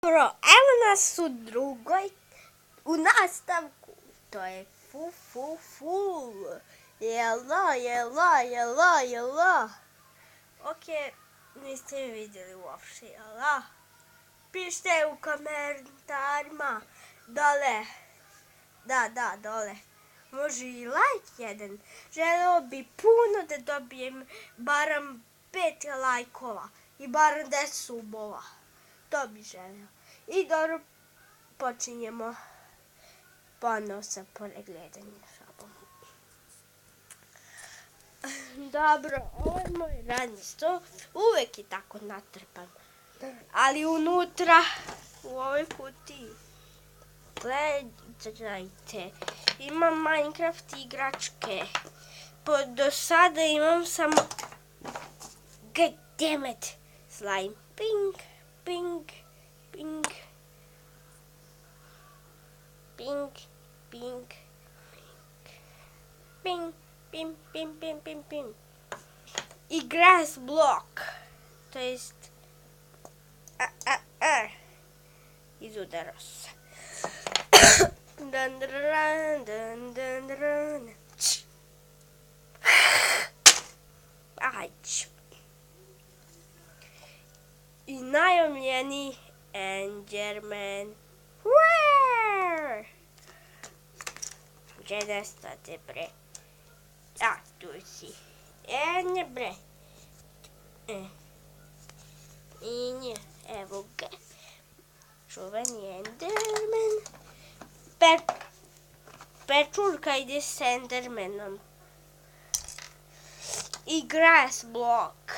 Evo nas u drugoj, u nastavku. To je ful. Jela. Ok, niste mi vidjeli uopšte, jela? Pišite u komentarima dole. Da, dole. Može i like jedan. Želeo bi puno da dobijem barem 5 lajkova i barem 10 subova. To bi želeo. I dobro, počinjemo ponovo sa pregledanjem šabom. Dobro, ovo je moj radni sto. Uvek je tako natrpan. Ali unutra, u ovoj kutiji, gledajte, imam Minecraft igračke. Do sada imam samo, goddammit, slime. Ping. I grass block, to jest izudarao se. Dun. Ajć. I najomljeniji Enderman. Gdje nestate, bre? A, tu si. Ne, bre. I nje, evo ga. Čuveni Enderman. Pečurka ide s Endermanom. I grass block.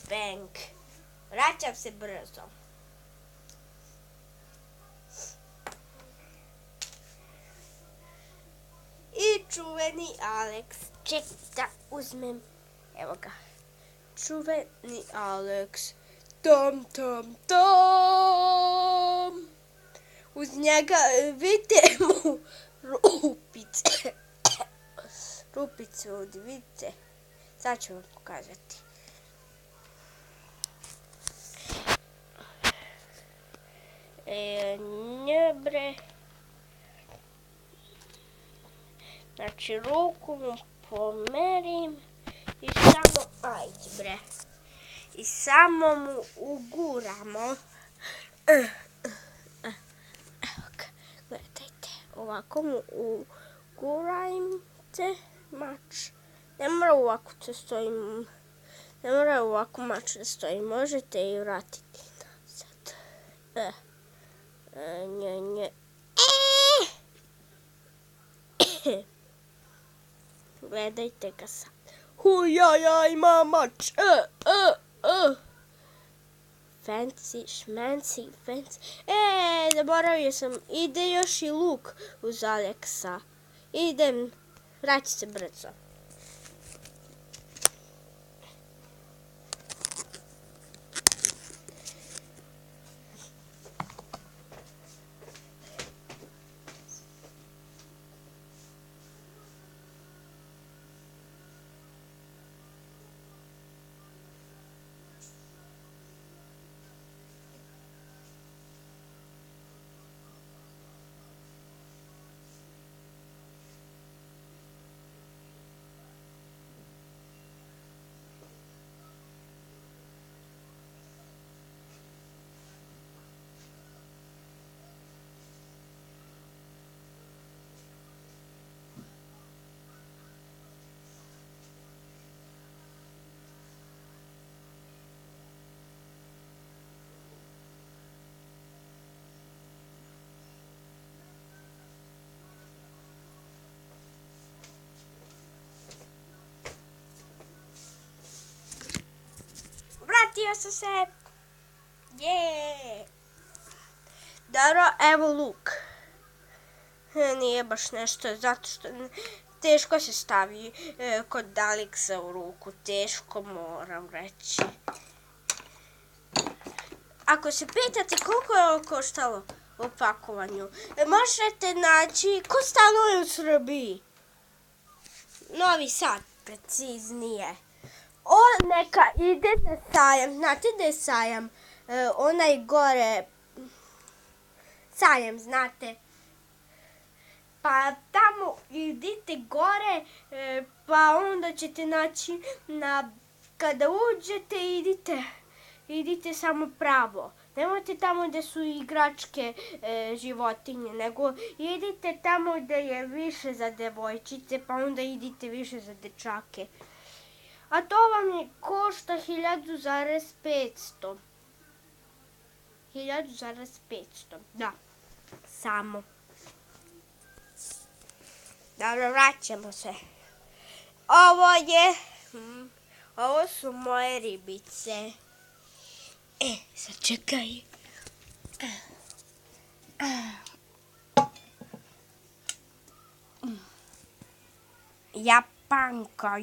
Bang. Vraćam se brzo. I čuveni Alex. Ček da uzmem. Evo ga. Čuveni Alex. Tom. Uz njega vidite mu rupice. Rupice ovdje, vidite. Sad ću vam pokazati. Bre. Znači, ruku mu pomerim i samo, ajde bre. I samo mu uguramo. Evo ga, gledajte. Ovako mu ugurajte mač. Ne mora ovako da stoji. Ne mora ovako mač da stoji. Možete i vratiti nazad. Nje. Gledajte ga sad. Ja imam mač. Fancy. Zaboravio sam. Ide još i luk uz Aleksa. Idem. Vraći se brzo. Vratio sam se. Dobro, evo luk. Nije baš nešto, zato što teško se stavi kod Aleksa u ruku. Teško, moram reći. Ako se pitate koliko je ovo koštalo u pakovanju, možete naći ko stanuje u Srbiji. Novi Sad, preciznije. Neka ide na sajam. Znate da je sajam? Onaj gore... Sajam, znate? Pa tamo idite gore, pa onda ćete naći kada uđete idite samo pravo. Nemojte tamo gde su igračke životinje, nego idite tamo gde je više za devojčice, pa onda idite više za dečake. A to vam je košta 1000,500. 1000,500, da. Samo. Dobro, vraćamo se. Ovo su moje ribice. Sad čekaj. Japanka,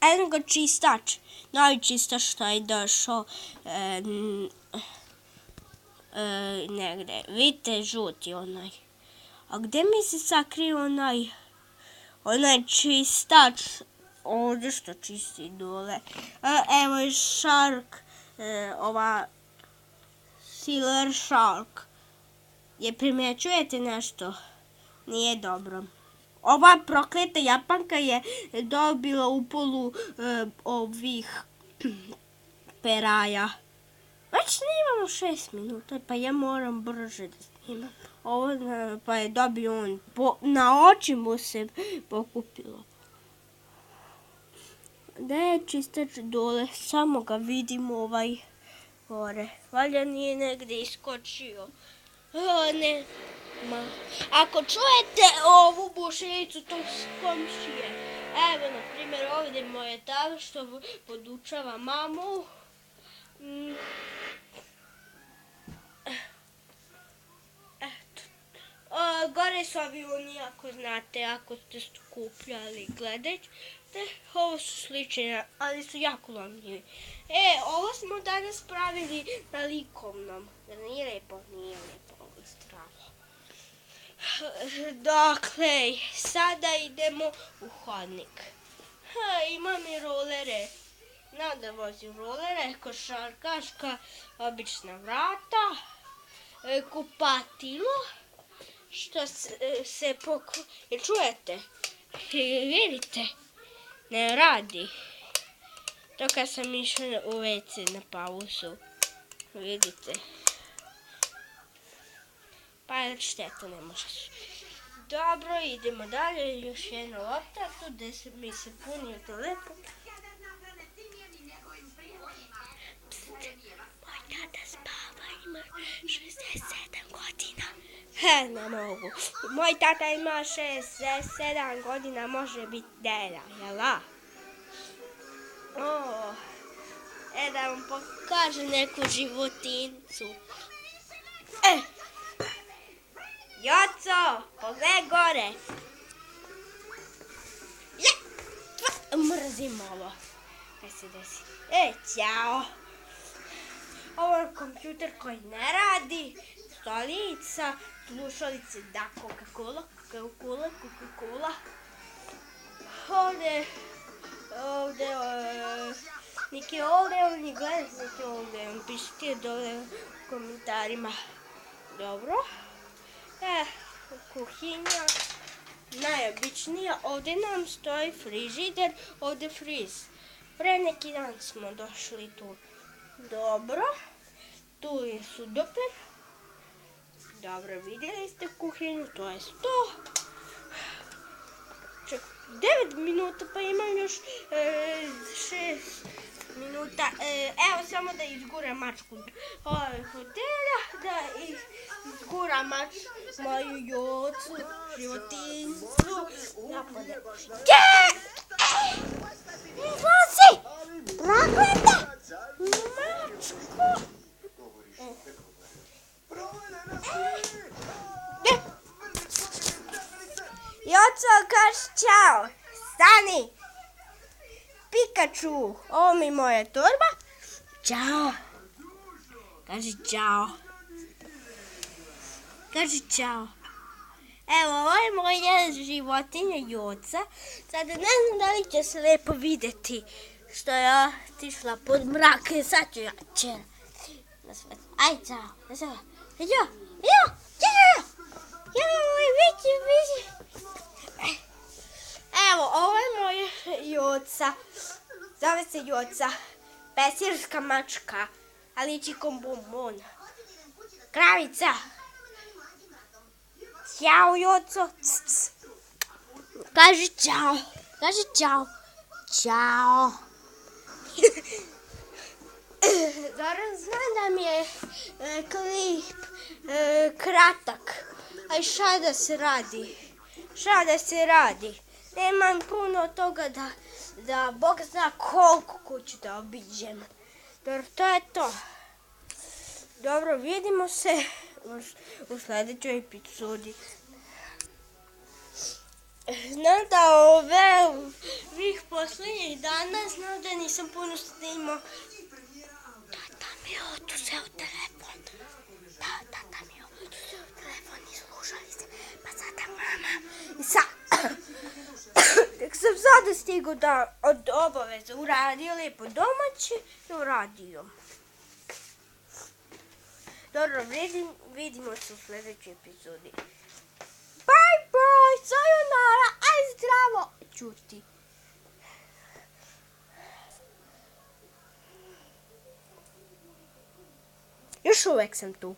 eno ga čistač. Novi čistač što je došao negde. Vidite, žuti onaj. A gde mi se sakrio onaj čistač? Ovdje što čisti dole. Evo je shark. Ova silver shark. Je primjećujete nešto? Nije dobro. Ova prokleta Japanka je dobila upolu ovih peraja. Već snimamo 6 minuta, pa ja moram brže da snimam. Ovo pa je dobio on. Na oči mu se pokupilo. Da je čistač dole, samo ga vidimo ovaj gore. Valjda nije negde iskočio. Ne. Ako čujete ovu bušenicu, to s komšije. Evo, na primjer, ovdje moje tata što podučava mamu. Gore su avioni, ako znate, ako ste skupljali, gledajte. Ovo su slične, ali su jako lomljivi. Ovo smo danas pravili na likovnom. Nije lepo, nije lepo, ovo je strava. Dakle, sada idemo u hodnik. Imam i rolere. Nada vozim rolere, košarkaška, obična vrata, kupatilo, što se čujete? Vidite? Ne radi. To kad sam išla u WC na pauzu. Vidite. Pa šteta, ne možeš. Dobro, idemo dalje. Još jedna lopta. Tu gde mi se punio telefon. Moj tata spava, ima 67 godina. Ne mogu. Moj tata ima 67 godina, može biti deda, jela? Da vam pokažem neku životincu. Joco, pogledaj gore. Mrzim ovo. Kaj se desi? Ćao. Ovo je kompjuter koji ne radi. Stolica, slušalice, da, Coca-Cola. Ovdje, neki ovdje, ni gledaj neki ovdje, pišite dole u komentarima. Dobro. Kuhinja, najobičnija, ovdje nam stoji frižider, ovdje friz. Pre neki dan smo došli tu. Dobro, tu je sudoper. Dobro, vidjeli ste kuhinju, to je 9 minuta, pa imam još 6 minuta. Evo samo da izguram mačku hotelja, da izguram moju jocu, životincu. Izlazi! Prokleta! Mačku! Joco, kaži čao! Stani! Pikachu! Ovo mi je moja torba. Ćao! Kaži čao! Kaži čao! Evo, ovo je moja životinja Joca. Sada ne znam da li će se lepo vidjeti što je otišla pod mrak i sad ću ja na svet. Ajde, čao. Vidi. Evo, ovo je moja Joca. Zove se Joca. Pesirska mačka. A liči ko bombon. Kravica. Ćao, Joco. Kaži čao. Ćao. Dobro, znam da mi je klip kratak. Aj šta da se radi? Nemam puno toga da Bog zna koliko kuću da obiđem. Dobro, to je to. Dobro, vidimo se u sljedećoj epizodi. Znam da ovih posljednjih dana znam da nisam puno snimao. Tata mi je oduzeo telefon. I slušali ste. Pa sada mama. I sad. Tek sam sada stigao da od obaveza uradio lijepo domaći i uradio. Dobro, vidimo se u sljedećoj epizodi. Bye, sayonara, aj zdravo. Čuti. Još uvek sam tu.